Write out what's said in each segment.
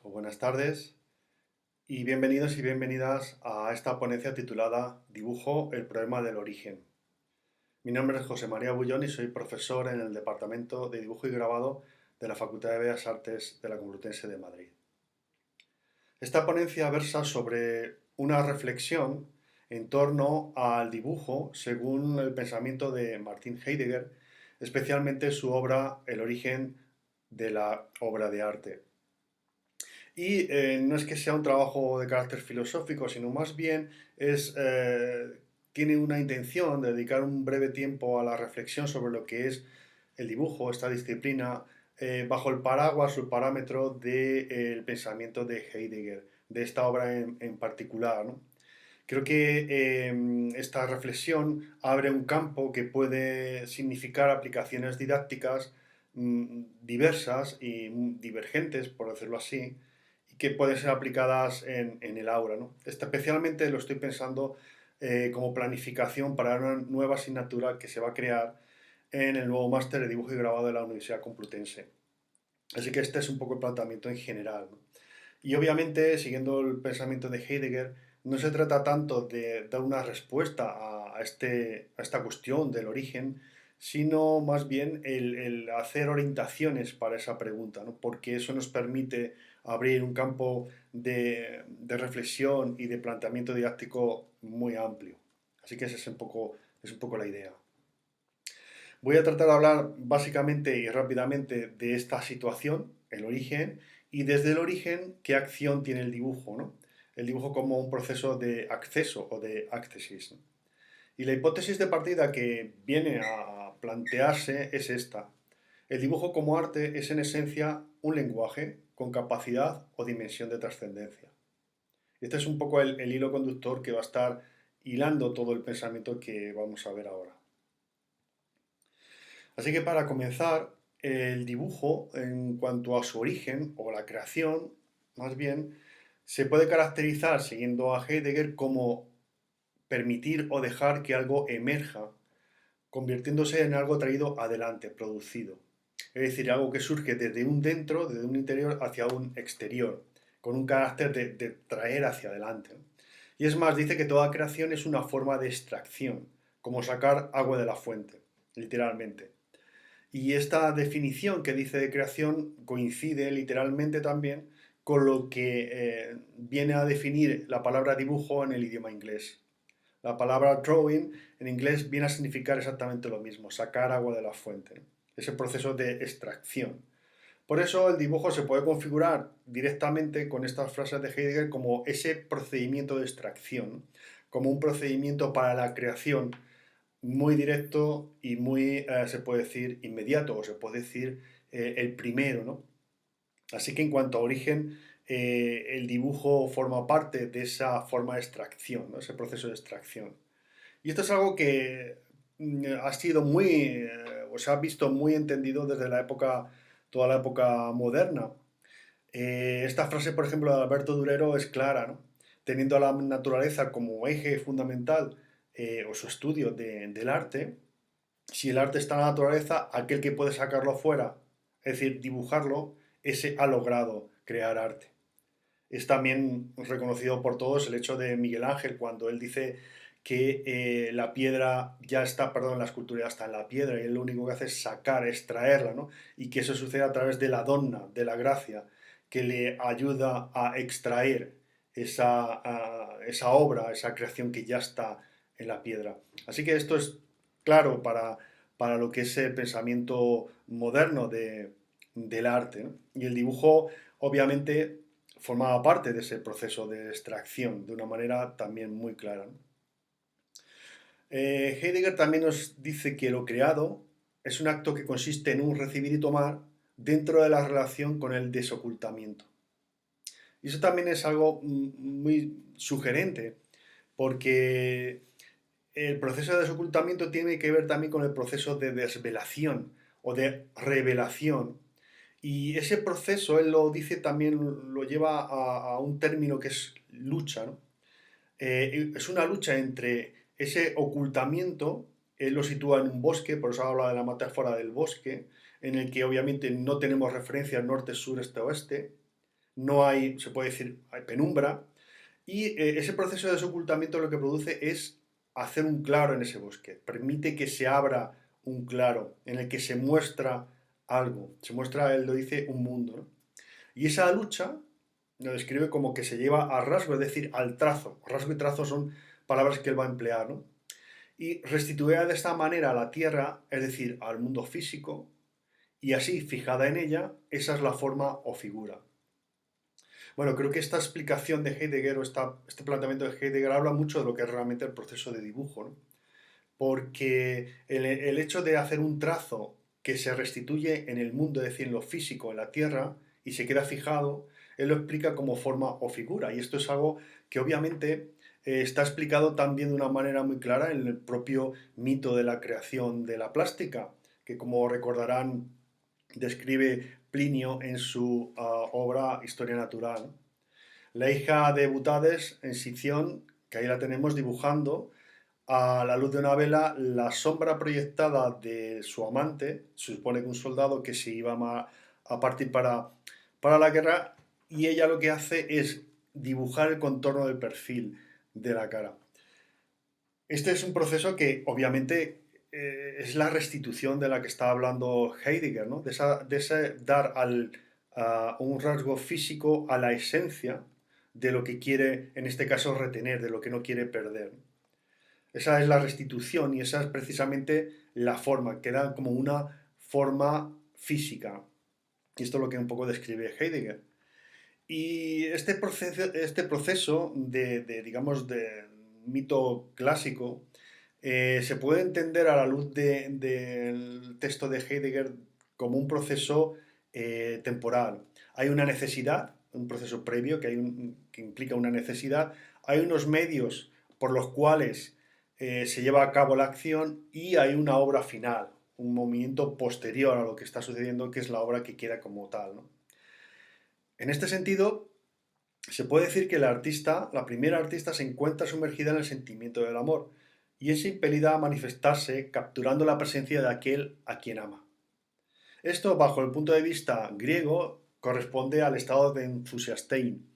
o buenas tardes y bienvenidos y bienvenidas a esta ponencia titulada Dibujo, el problema del origen. Mi nombre es José María Bullón y soy profesor en el Departamento de Dibujo y Grabado de la Facultad de Bellas Artes de la Complutense de Madrid. Esta ponencia versa sobre una reflexión en torno al dibujo según el pensamiento de Martin Heidegger, especialmente su obra El origen de la obra de arte. Y no es que sea un trabajo de carácter filosófico, sino más bien tiene una intención de dedicar un breve tiempo a la reflexión sobre lo que es el dibujo, esta disciplina, bajo el paraguas o el parámetro del pensamiento de Heidegger, de esta obra en particular, ¿no? Creo que esta reflexión abre un campo que puede significar aplicaciones didácticas diversas y divergentes, por decirlo así, y que pueden ser aplicadas en el aula, ¿no? Especialmente lo estoy pensando como planificación para una nueva asignatura que se va a crear en el nuevo máster de dibujo y grabado de la Universidad Complutense. Así que este es un poco el planteamiento en general, ¿no? Y obviamente, siguiendo el pensamiento de Heidegger, no se trata tanto de dar una respuesta a esta cuestión del origen, sino más bien el hacer orientaciones para esa pregunta, ¿no? Porque eso nos permite abrir un campo de reflexión y de planteamiento didáctico muy amplio. Así que esa es un poco la idea. Voy a tratar de hablar básicamente y rápidamente de esta situación, el origen, y desde el origen, qué acción tiene el dibujo, ¿no? El dibujo como un proceso de acceso o de accesis, ¿no? Y la hipótesis de partida que viene a plantearse es esta. El dibujo como arte es en esencia un lenguaje con capacidad o dimensión de trascendencia. Este es un poco el hilo conductor que va a estar hilando todo el pensamiento que vamos a ver ahora. Así que para comenzar, el dibujo, en cuanto a su origen o la creación, más bien, se puede caracterizar, siguiendo a Heidegger, como permitir o dejar que algo emerja, convirtiéndose en algo traído adelante, producido. Es decir, algo que surge desde un dentro, desde un interior hacia un exterior, con un carácter de traer hacia adelante. Y es más, dice que toda creación es una forma de extracción, como sacar agua de la fuente, literalmente. Y esta definición que dice de creación coincide literalmente también con lo que viene a definir la palabra dibujo en el idioma inglés. La palabra drawing en inglés viene a significar exactamente lo mismo, sacar agua de la fuente, ¿no? Ese proceso de extracción. Por eso el dibujo se puede configurar directamente con estas frases de Heidegger como ese procedimiento de extracción, como un procedimiento para la creación muy directo y muy, se puede decir, inmediato, o se puede decir el primero, ¿no? Así que en cuanto a origen, el dibujo forma parte de esa forma de extracción, ¿no? Ese proceso de extracción. Y esto es algo que ha sido o se ha visto muy entendido desde toda la época moderna. Esta frase, por ejemplo, de Alberto Durero es clara, ¿no? Teniendo a la naturaleza como eje fundamental o su estudio del arte, si el arte está en la naturaleza, aquel que puede sacarlo fuera, es decir, dibujarlo, ese ha logrado crear arte. Es también reconocido por todos el hecho de Miguel Ángel cuando él dice que la piedra ya está, perdón, la escultura ya está en la piedra y él lo único que hace es sacar, extraerla, ¿no? Y que eso sucede a través de la donna, de la gracia, que le ayuda a extraer esa obra, esa creación que ya está en la piedra. Así que esto es claro para lo que es el pensamiento moderno del arte, ¿no? Y el dibujo, obviamente, formaba parte de ese proceso de extracción de una manera también muy clara, ¿no? Heidegger también nos dice que lo creado es un acto que consiste en un recibir y tomar dentro de la relación con el desocultamiento. Y eso también es algo muy sugerente, porque el proceso de desocultamiento tiene que ver también con el proceso de desvelación o de revelación. Y ese proceso, él lo dice también, lo lleva a un término que es lucha, ¿no? Es una lucha entre ese ocultamiento, él lo sitúa en un bosque, por eso habla de la metáfora del bosque, en el que obviamente no tenemos referencia norte, sur, este, oeste, no hay, se puede decir, hay penumbra, y ese proceso de desocultamiento lo que produce es hacer un claro en ese bosque, permite que se abra un claro en el que se muestra algo, se muestra, él lo dice, un mundo, ¿no? Y esa lucha lo describe como que se lleva a rasgo, es decir, al trazo. Rasgo y trazo son palabras que él va a emplear, ¿no? Y restituida de esta manera a la Tierra, es decir, al mundo físico, y así fijada en ella, esa es la forma o figura. Bueno, creo que esta explicación de Heidegger o este planteamiento de Heidegger habla mucho de lo que es realmente el proceso de dibujo, ¿no? Porque el hecho de hacer un trazo que se restituye en el mundo, es decir, en lo físico, en la Tierra, y se queda fijado, él lo explica como forma o figura. Y esto es algo que obviamente está explicado también de una manera muy clara en el propio mito de la creación de la plástica, que como recordarán describe Plinio en su obra Historia Natural. La hija de Butades en Sición, que ahí la tenemos dibujando a la luz de una vela la sombra proyectada de su amante, se supone que un soldado que se iba a partir para la guerra, y ella lo que hace es dibujar el contorno del perfil de la cara. Este es un proceso que obviamente es la restitución de la que está hablando Heidegger, ¿no? De ese dar a un rasgo físico a la esencia de lo que quiere, en este caso, retener, de lo que no quiere perder. Esa es la restitución y esa es precisamente la forma, que da como una forma física. Y esto es lo que un poco describe Heidegger. Y este proceso digamos, de mito clásico se puede entender a la luz del texto de Heidegger como un proceso temporal. Hay una necesidad, un proceso previo que implica una necesidad, hay unos medios por los cuales se lleva a cabo la acción y hay una obra final, un movimiento posterior a lo que está sucediendo, que es la obra que queda como tal, ¿no? En este sentido, se puede decir que la primera artista, se encuentra sumergida en el sentimiento del amor y es impelida a manifestarse capturando la presencia de aquel a quien ama. Esto, bajo el punto de vista griego, corresponde al estado de entusiastein.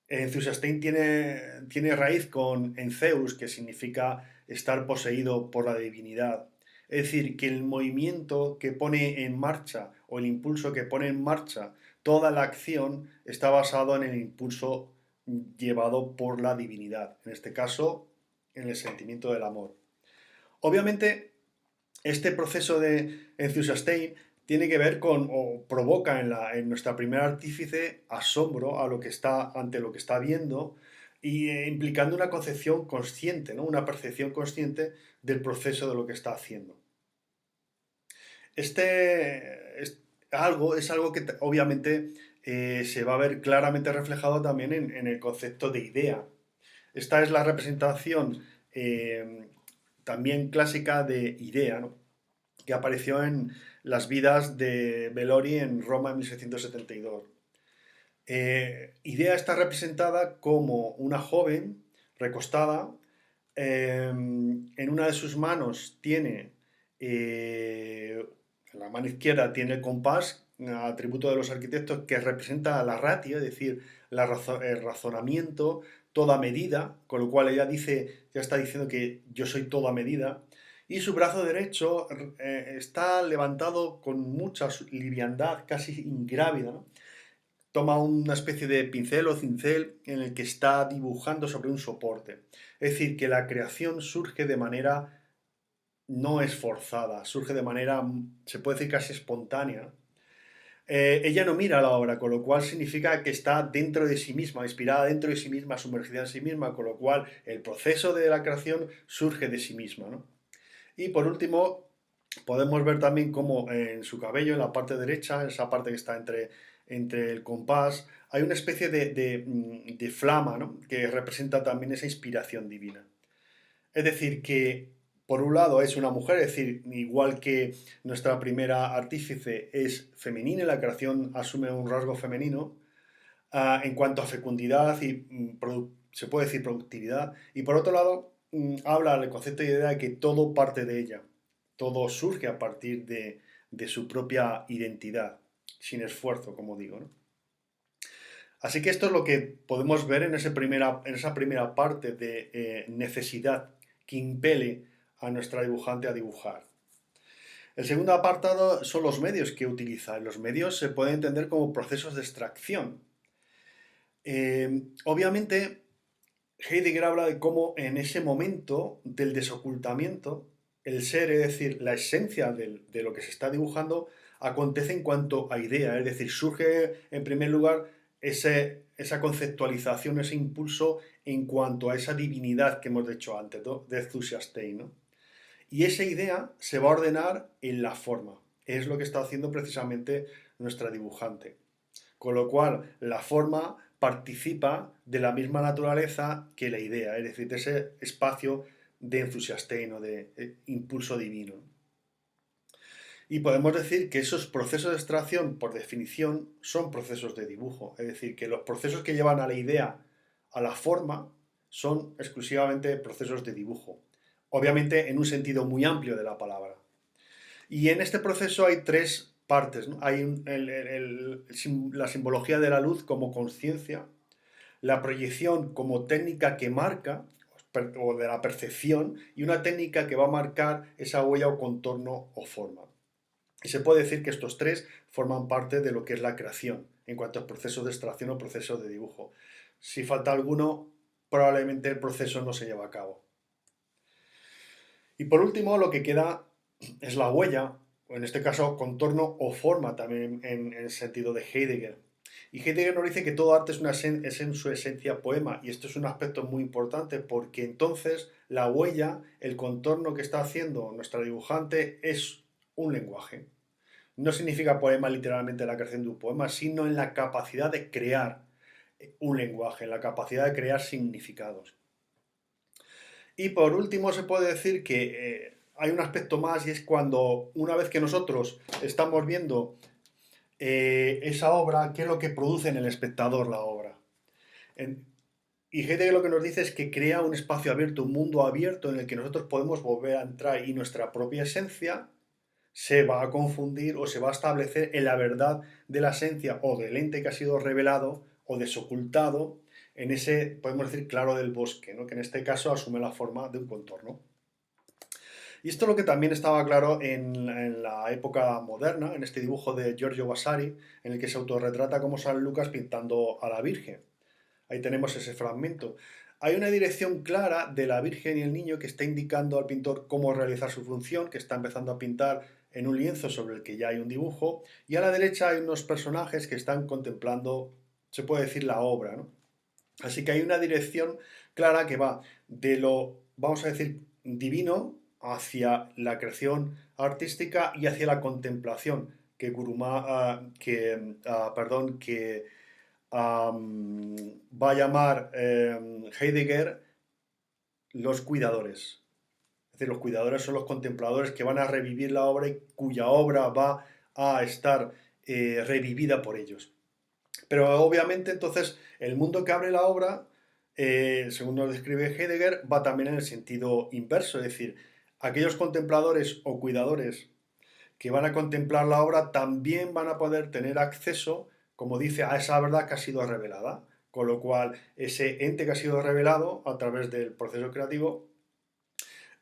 Entusiastein tiene raíz con enzeus, que significa estar poseído por la divinidad. Es decir, que el movimiento que pone en marcha o el impulso que pone en marcha toda la acción está basado en el impulso llevado por la divinidad, en este caso, en el sentimiento del amor. Obviamente, este proceso de entusiastain tiene que ver con, o provoca en nuestra primera artífice, asombro ante lo que está viendo y implicando una concepción consciente, ¿no? Una percepción consciente del proceso de lo que está haciendo. Es algo que obviamente se va a ver claramente reflejado también en el concepto de idea. Esta es la representación también clásica de idea, ¿no? Que apareció en las vidas de Bellori en Roma en 1672. Idea está representada como una joven recostada, en una de sus manos tiene, en la mano izquierda tiene el compás, atributo de los arquitectos que representa la ratio, es decir, el razonamiento, toda medida, con lo cual ella dice, ya está diciendo que yo soy toda medida, y su brazo derecho está levantado con mucha liviandad, casi ingrávida, ¿no? Toma una especie de pincel o cincel en el que está dibujando sobre un soporte. Es decir, que la creación surge de manera no esforzada, surge de manera, se puede decir, casi espontánea. Ella no mira la obra, con lo cual significa que está dentro de sí misma, inspirada dentro de sí misma, sumergida en sí misma, con lo cual el proceso de la creación surge de sí misma, ¿no? Y por último, podemos ver también cómo en su cabello, en la parte derecha, esa parte que está entre el compás, hay una especie de flama, ¿no? Que representa también esa inspiración divina. Es decir, que por un lado es una mujer, es decir, igual que nuestra primera artífice es femenina, la creación asume un rasgo femenino, en cuanto a fecundidad y se puede decir productividad. Y por otro lado, habla del concepto de idea de que todo parte de ella, todo surge a partir de su propia identidad, sin esfuerzo, como digo, ¿no? Así que esto es lo que podemos ver en, en esa primera parte de necesidad que impele a nuestra dibujante a dibujar. El segundo apartado son los medios que utiliza. Los medios se pueden entender como procesos de extracción. Obviamente, Heidegger habla de cómo en ese momento del desocultamiento, el ser, es decir, la esencia de lo que se está dibujando, acontece en cuanto a idea, es decir, surge en primer lugar esa conceptualización, ese impulso en cuanto a esa divinidad que hemos dicho antes, ¿no? De Zusiastein, ¿no? Y esa idea se va a ordenar en la forma. Es lo que está haciendo precisamente nuestra dibujante. Con lo cual, la forma participa de la misma naturaleza que la idea, es decir, de ese espacio de entusiasmo o de impulso divino. Y podemos decir que esos procesos de extracción, por definición, son procesos de dibujo. Es decir, que los procesos que llevan a la idea, a la forma, son exclusivamente procesos de dibujo. Obviamente en un sentido muy amplio de la palabra. Y en este proceso hay tres partes, ¿no? Hay la simbología de la luz como conciencia, la proyección como técnica que marca, o de la percepción, y una técnica que va a marcar esa huella o contorno o forma. Y se puede decir que estos tres forman parte de lo que es la creación, en cuanto a procesos de extracción o procesos de dibujo. Si falta alguno, probablemente el proceso no se lleva a cabo. Y por último, lo que queda es la huella, o en este caso contorno o forma también en el sentido de Heidegger. Y Heidegger nos dice que todo arte es en su esencia poema, y esto es un aspecto muy importante porque entonces la huella, el contorno que está haciendo nuestra dibujante es un lenguaje. No significa poema literalmente la creación de un poema, sino en la capacidad de crear un lenguaje, en la capacidad de crear significados. Y por último se puede decir que hay un aspecto más y es cuando una vez que nosotros estamos viendo esa obra, ¿qué es lo que produce en el espectador la obra? En, y Heidegger lo que nos dice es que crea un espacio abierto, un mundo abierto en el que nosotros podemos volver a entrar y nuestra propia esencia se va a confundir o se va a establecer en la verdad de la esencia o del ente que ha sido revelado o desocultado en ese, podemos decir, claro del bosque, ¿no? Que en este caso asume la forma de un contorno. Y esto es lo que también estaba claro en la época moderna, en este dibujo de Giorgio Vasari, en el que se autorretrata como San Lucas pintando a la Virgen. Ahí tenemos ese fragmento. Hay una dirección clara de la Virgen y el niño que está indicando al pintor cómo realizar su función, que está empezando a pintar en un lienzo sobre el que ya hay un dibujo, y a la derecha hay unos personajes que están contemplando, se puede decir, la obra, ¿no? Así que hay una dirección clara que va de lo, vamos a decir, divino hacia la creación artística y hacia la contemplación que perdón, que va a llamar Heidegger los cuidadores. Es decir, los cuidadores son los contempladores que van a revivir la obra y cuya obra va a estar revivida por ellos. Pero obviamente entonces el mundo que abre la obra, según nos describe Heidegger, va también en el sentido inverso, es decir, aquellos contempladores o cuidadores que van a contemplar la obra también van a poder tener acceso, como dice, a esa verdad que ha sido revelada, con lo cual ese ente que ha sido revelado a través del proceso creativo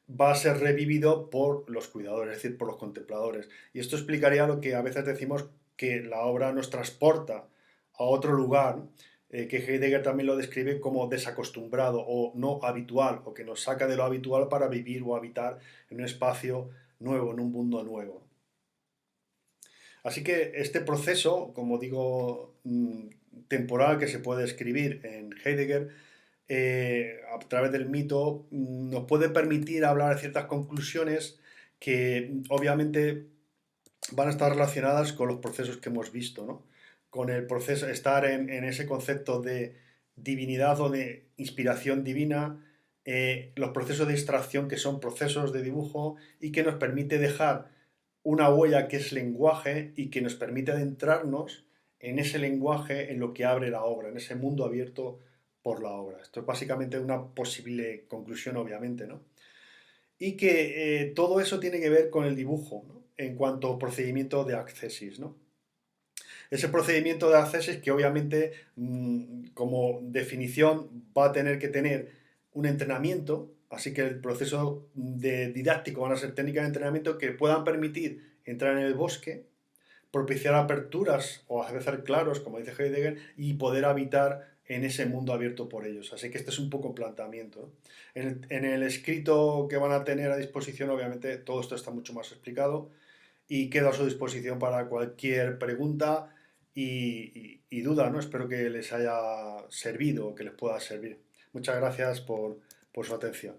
va a ser revivido por los cuidadores, es decir, por los contempladores. Y esto explicaría lo que a veces decimos que la obra nos transporta a otro lugar, que Heidegger también lo describe como desacostumbrado o no habitual, o que nos saca de lo habitual para vivir o habitar en un espacio nuevo, en un mundo nuevo. Así que este proceso, como digo, temporal que se puede escribir en Heidegger, a través del mito, nos puede permitir hablar de ciertas conclusiones que obviamente van a estar relacionadas con los procesos que hemos visto, ¿no? Con el proceso, estar en ese concepto de divinidad o de inspiración divina, los procesos de extracción que son procesos de dibujo y que nos permite dejar una huella que es lenguaje y que nos permite adentrarnos en ese lenguaje, en lo que abre la obra, en ese mundo abierto por la obra. Esto es básicamente una posible conclusión, obviamente, ¿no? Y que todo eso tiene que ver con el dibujo, ¿no? En cuanto a procedimiento de accesis, ¿no? Ese procedimiento de Access que obviamente como definición va a tener que tener un entrenamiento, así que el proceso de didáctico van a ser técnicas de entrenamiento que puedan permitir entrar en el bosque, propiciar aperturas o hacer claros, como dice Heidegger, y poder habitar en ese mundo abierto por ellos. Así que este es un poco el planteamiento, ¿no? En el escrito que van a tener a disposición, obviamente, todo esto está mucho más explicado y quedo a su disposición para cualquier pregunta y duda, ¿no? Espero que les haya servido o que les pueda servir. Muchas gracias por su atención.